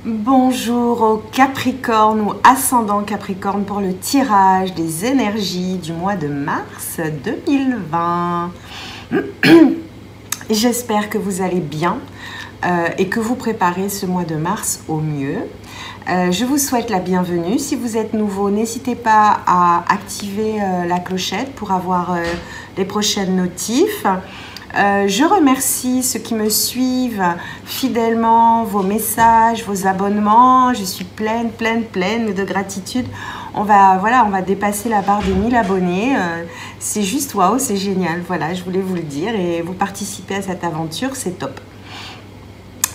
Bonjour aux Capricornes ou ascendant Capricorne pour le tirage des énergies du mois de mars 2020. J'espère que vous allez bien et que vous préparez ce mois de mars au mieux. Je vous souhaite la bienvenue. Si vous êtes nouveau, n'hésitez pas à activer la clochette pour avoir les prochaines notifs. Je remercie ceux qui me suivent fidèlement, vos messages, vos abonnements. Je suis pleine de gratitude. On va dépasser la barre des 1000 abonnés. C'est juste waouh, c'est génial. Voilà, je voulais vous le dire et vous participez à cette aventure, c'est top.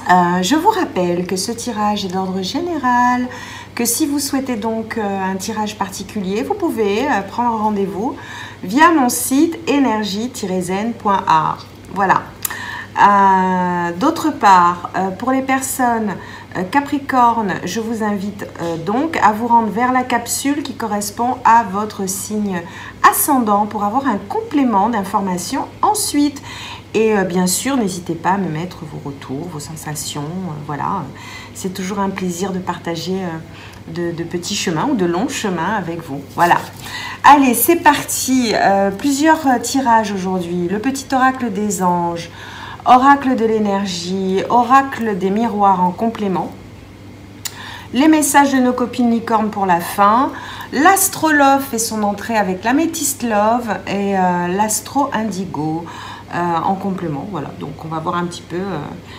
Je vous rappelle que ce tirage est d'ordre général, que si vous souhaitez donc un tirage particulier, vous pouvez prendre rendez-vous via mon site énergie-zen.art. Voilà. D'autre part, pour les personnes Capricorne, je vous invite donc à vous rendre vers la capsule qui correspond à votre signe ascendant pour avoir un complément d'informations ensuite. Et bien sûr, n'hésitez pas à me mettre vos retours, vos sensations. Voilà, c'est toujours un plaisir de partager de petits chemins ou de longs chemins avec vous. Voilà. Allez, c'est parti. Plusieurs tirages aujourd'hui. Le petit oracle des anges, oracle de l'énergie, oracle des miroirs en complément. Les messages de nos copines licornes pour la fin. L'astro-love fait son entrée avec l'améthyste love et l'astro indigo. En complément, voilà, donc on va voir un petit peu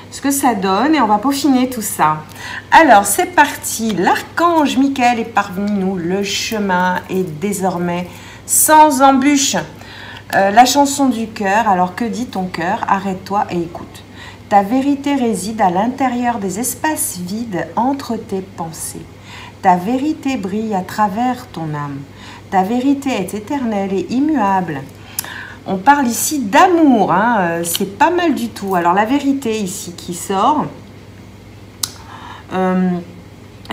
ce que ça donne et on va peaufiner tout ça. Alors c'est parti, l'archange Michael est parmi nous, le chemin est désormais sans embûche. La chanson du cœur, alors que dit ton cœur? Arrête-toi et écoute. Ta vérité réside à l'intérieur des espaces vides entre tes pensées. Ta vérité brille à travers ton âme. Ta vérité est éternelle et immuable. On parle ici d'amour, hein, c'est pas mal du tout. Alors la vérité ici qui sort,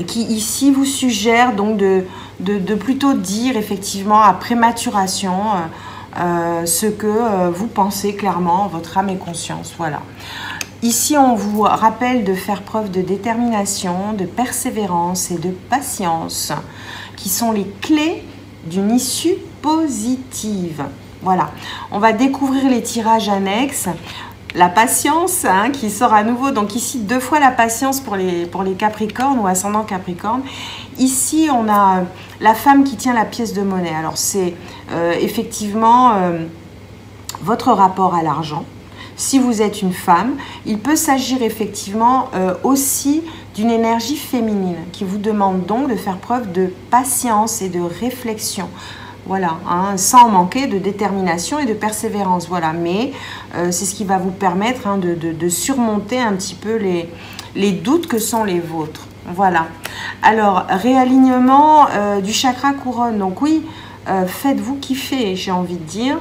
qui ici vous suggère donc de plutôt dire effectivement après maturation ce que vous pensez clairement, votre âme et conscience. Voilà. Ici on vous rappelle de faire preuve de détermination, de persévérance et de patience, qui sont les clés d'une issue positive. Voilà, on va découvrir les tirages annexes. La patience hein, qui sort à nouveau. Donc ici, 2 fois la patience pour les Capricornes ou ascendant Capricorne. Ici, on a la femme qui tient la pièce de monnaie. Alors c'est effectivement votre rapport à l'argent. Si vous êtes une femme, il peut s'agir effectivement aussi d'une énergie féminine qui vous demande donc de faire preuve de patience et de réflexion. Voilà, hein, sans manquer de détermination et de persévérance. Voilà, mais c'est ce qui va vous permettre hein, de surmonter un petit peu les doutes que sont les vôtres. Voilà. Alors, réalignement du chakra couronne. Donc oui, faites-vous kiffer, j'ai envie de dire.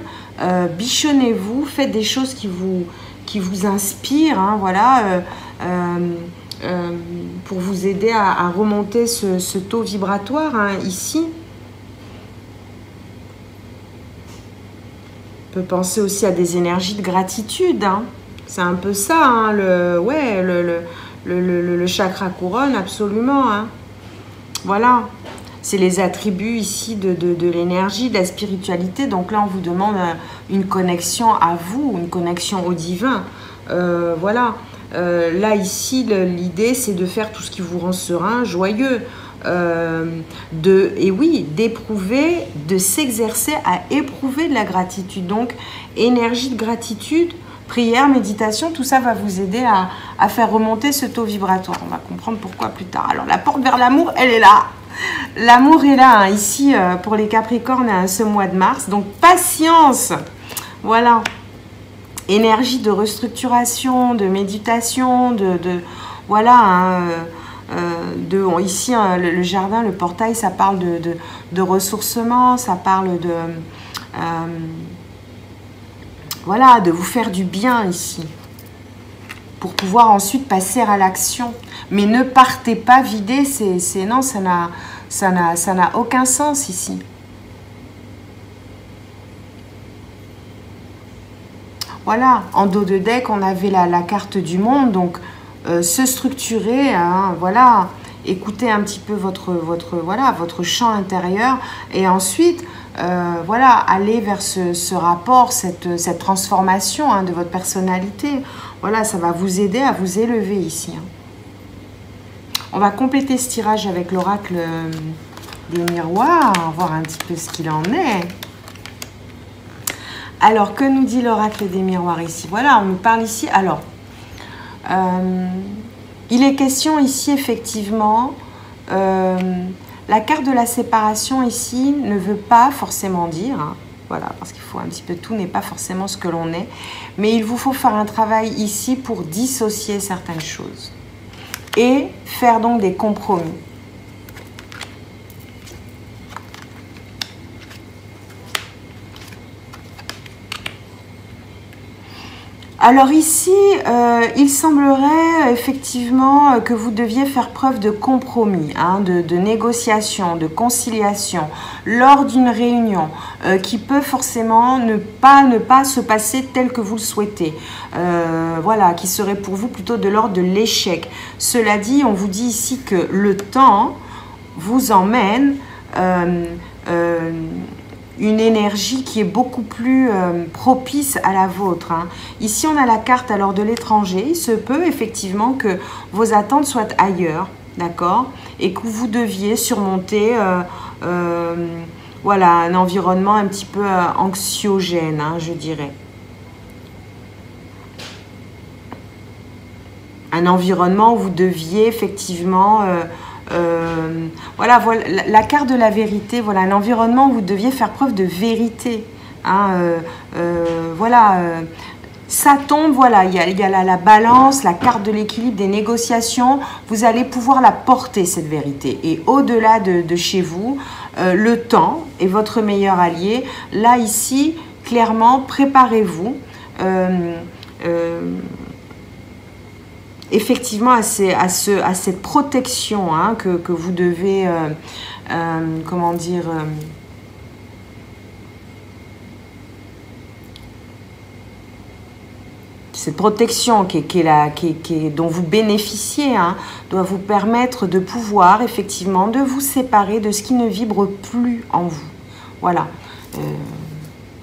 Bichonnez-vous, faites des choses qui vous inspirent. Hein, voilà. Pour vous aider à remonter ce taux vibratoire hein, ici. On peut penser aussi à des énergies de gratitude. Hein. C'est un peu ça, hein, le chakra couronne, absolument. Hein. Voilà. C'est les attributs ici de l'énergie, de la spiritualité. Donc là, on vous demande une connexion à vous, une connexion au divin. Voilà. Là, ici, l'idée, c'est de faire tout ce qui vous rend serein, joyeux. Et oui, d'éprouver, de s'exercer à éprouver de la gratitude. Donc, énergie de gratitude, prière, méditation, tout ça va vous aider à faire remonter ce taux vibratoire. On va comprendre pourquoi plus tard. Alors, la porte vers l'amour, elle est là. L'amour est là, hein, ici, pour les Capricornes, hein, ce mois de mars. Donc, patience. Voilà. Énergie de restructuration, de méditation, voilà, hein, ici, hein, le jardin, le portail, ça parle de ressourcement, ça parle voilà, de vous faire du bien ici, pour pouvoir ensuite passer à l'action. Mais ne partez pas vidé, non, ça n'a aucun sens ici. Voilà, en dos de deck, on avait la carte du monde, donc se structurer, hein, voilà, écouter un petit peu votre champ intérieur et ensuite, voilà, aller vers ce rapport, cette transformation, hein, de votre personnalité. Voilà, ça va vous aider à vous élever ici, hein. On va compléter ce tirage avec l'oracle des miroirs, voir un petit peu ce qu'il en est. Alors, que nous dit l'oracle des miroirs ici? Voilà, on nous parle ici. Alors, il est question ici, effectivement, la carte de la séparation ici ne veut pas forcément dire, hein, voilà, parce qu'il faut un petit peu, tout n'est pas forcément ce que l'on est, mais il vous faut faire un travail ici pour dissocier certaines choses et faire donc des compromis. Alors ici, il semblerait effectivement que vous deviez faire preuve de compromis, hein, de négociation, de conciliation lors d'une réunion qui peut forcément ne pas se passer tel que vous le souhaitez. Voilà, qui serait pour vous plutôt de l'ordre de l'échec. Cela dit, on vous dit ici que le temps vous emmène une énergie qui est beaucoup plus propice à la vôtre, hein. Ici, on a la carte alors de l'étranger. Il se peut effectivement que vos attentes soient ailleurs, d'accord? Et que vous deviez surmonter voilà, un environnement un petit peu anxiogène, hein, je dirais. Un environnement où vous deviez effectivement... voilà, la carte de la vérité, voilà, un environnement où vous deviez faire preuve de vérité, hein, voilà, ça tombe, voilà, il y a la balance, la carte de l'équilibre, des négociations, vous allez pouvoir la porter, cette vérité, et au-delà de chez vous, le temps est votre meilleur allié. Là, ici, clairement, préparez-vous, effectivement à cette protection, hein, que vous devez, comment dire, cette protection dont vous bénéficiez, hein, doit vous permettre de pouvoir effectivement de vous séparer de ce qui ne vibre plus en vous. Voilà,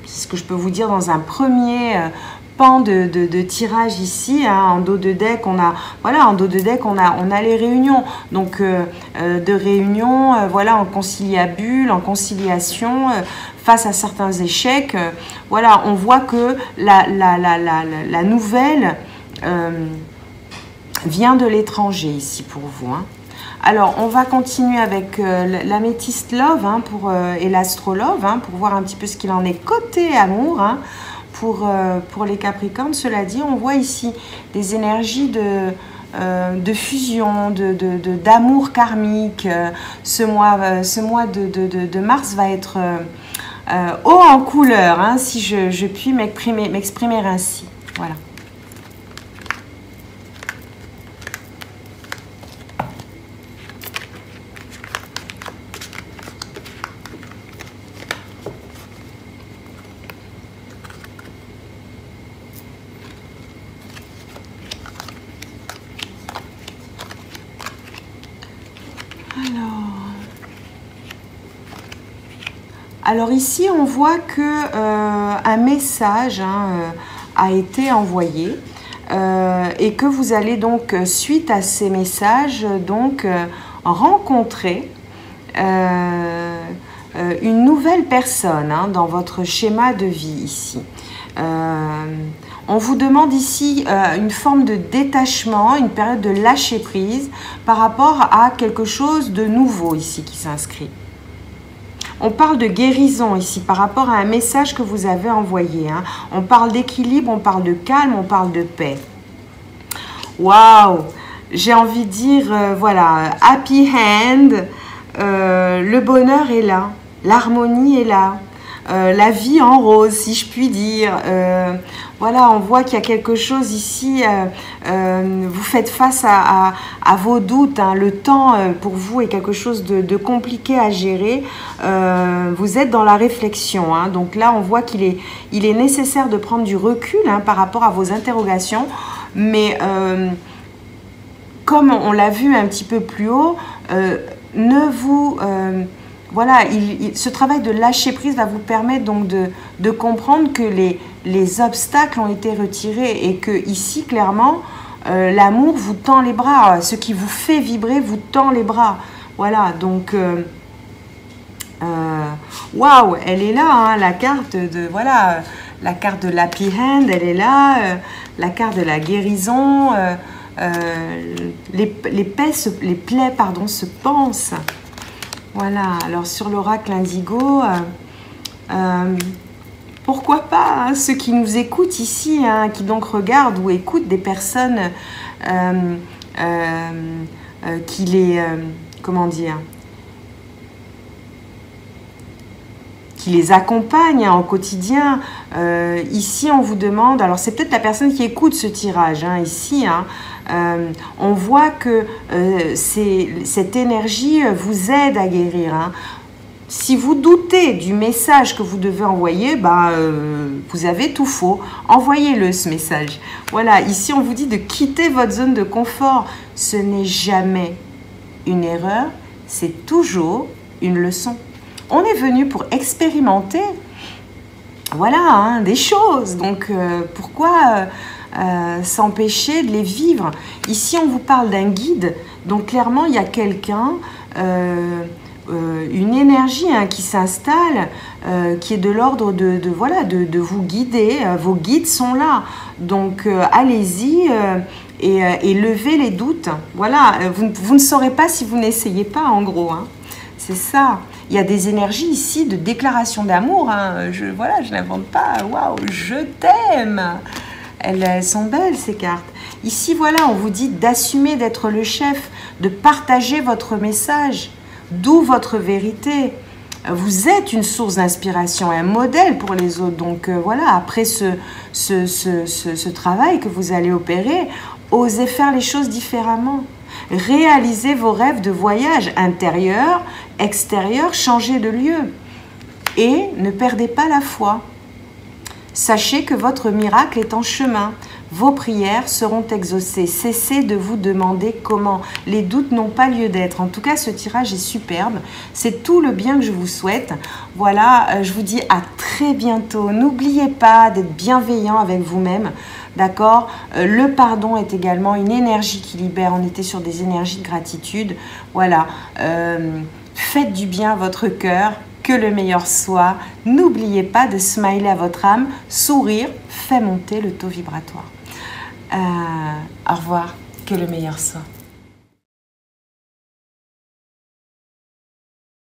c'est ce que je peux vous dire dans un premier pan de tirage ici, hein. En dos de deck, on a, voilà, en dos de deck, on a les réunions, donc de réunions, voilà, en conciliabule, en conciliation, face à certains échecs, voilà, on voit que la nouvelle vient de l'étranger ici pour vous, hein. Alors, on va continuer avec l'améthyste Love, hein, et l'Astro-Love, hein, pour voir un petit peu ce qu'il en est côté amour, hein. Pour les Capricornes, cela dit, on voit ici des énergies de fusion, d'amour karmique. Ce mois de mars va être haut en couleur, hein, si je puis m'exprimer ainsi. Voilà. Alors ici, on voit que un message, hein, a été envoyé et que vous allez donc, suite à ces messages, donc rencontrer une nouvelle personne, hein, dans votre schéma de vie ici. On vous demande ici une forme de détachement, une période de lâcher prise par rapport à quelque chose de nouveau ici qui s'inscrit. On parle de guérison ici par rapport à un message que vous avez envoyé, hein. On parle d'équilibre, on parle de calme, on parle de paix. Waouh! J'ai envie de dire, voilà, happy hand, le bonheur est là, l'harmonie est là. La vie en rose, si je puis dire. Voilà, on voit qu'il y a quelque chose ici, vous faites face à vos doutes, hein. Le temps pour vous est quelque chose de compliqué à gérer. Vous êtes dans la réflexion, hein. Donc là, on voit qu'il est nécessaire de prendre du recul, hein, par rapport à vos interrogations. Mais comme on l'a vu un petit peu plus haut, ne vous... voilà, ce travail de lâcher prise va vous permettre donc de comprendre que les obstacles ont été retirés et que ici, clairement, l'amour vous tend les bras. Ce qui vous fait vibrer vous tend les bras. Voilà, donc... waouh, elle est là, hein, la carte de... Voilà, la carte de l'Happy Hand, elle est là. La carte de la guérison. Les plaies, pardon, se pansent. Voilà, alors sur l'oracle indigo, pourquoi pas, hein, ceux qui nous écoutent ici, hein, qui donc regardent ou écoutent des personnes qui les, comment dire, qui les accompagnent, hein, au quotidien. Ici, on vous demande, alors c'est peut-être la personne qui écoute ce tirage, hein, ici, hein, on voit que cette énergie vous aide à guérir. Hein. Si vous doutez du message que vous devez envoyer, ben, vous avez tout faux. Envoyez-le, ce message. Voilà, ici, on vous dit de quitter votre zone de confort. Ce n'est jamais une erreur, c'est toujours une leçon. On est venu pour expérimenter, voilà, hein, des choses. Donc, pourquoi s'empêcher de les vivre? Ici, on vous parle d'un guide. Donc, clairement, il y a quelqu'un, une énergie, hein, qui s'installe, qui est de l'ordre voilà, de vous guider. Vos guides sont là. Donc, allez-y et levez les doutes. Voilà, vous ne saurez pas si vous n'essayez pas, en gros. Hein. C'est ça. Il y a des énergies ici de déclaration d'amour. Hein. Voilà, je n'invente pas. Waouh, je t'aime. Elles sont belles, ces cartes. Ici, voilà, on vous dit d'assumer d'être le chef, de partager votre message, d'où votre vérité. Vous êtes une source d'inspiration, un modèle pour les autres. Donc, voilà, après ce travail que vous allez opérer, osez faire les choses différemment. Réalisez vos rêves de voyage intérieur, extérieur, changez de lieu. Et ne perdez pas la foi. Sachez que votre miracle est en chemin. Vos prières seront exaucées. Cessez de vous demander comment. Les doutes n'ont pas lieu d'être. En tout cas, ce tirage est superbe. C'est tout le bien que je vous souhaite. Voilà, je vous dis à très bientôt. N'oubliez pas d'être bienveillant avec vous-même. D'accord? Le pardon est également une énergie qui libère. On était sur des énergies de gratitude. Voilà. Faites du bien à votre cœur. Que le meilleur soit. N'oubliez pas de smiler à votre âme. Sourire fait monter le taux vibratoire. Au revoir. Que le meilleur soit.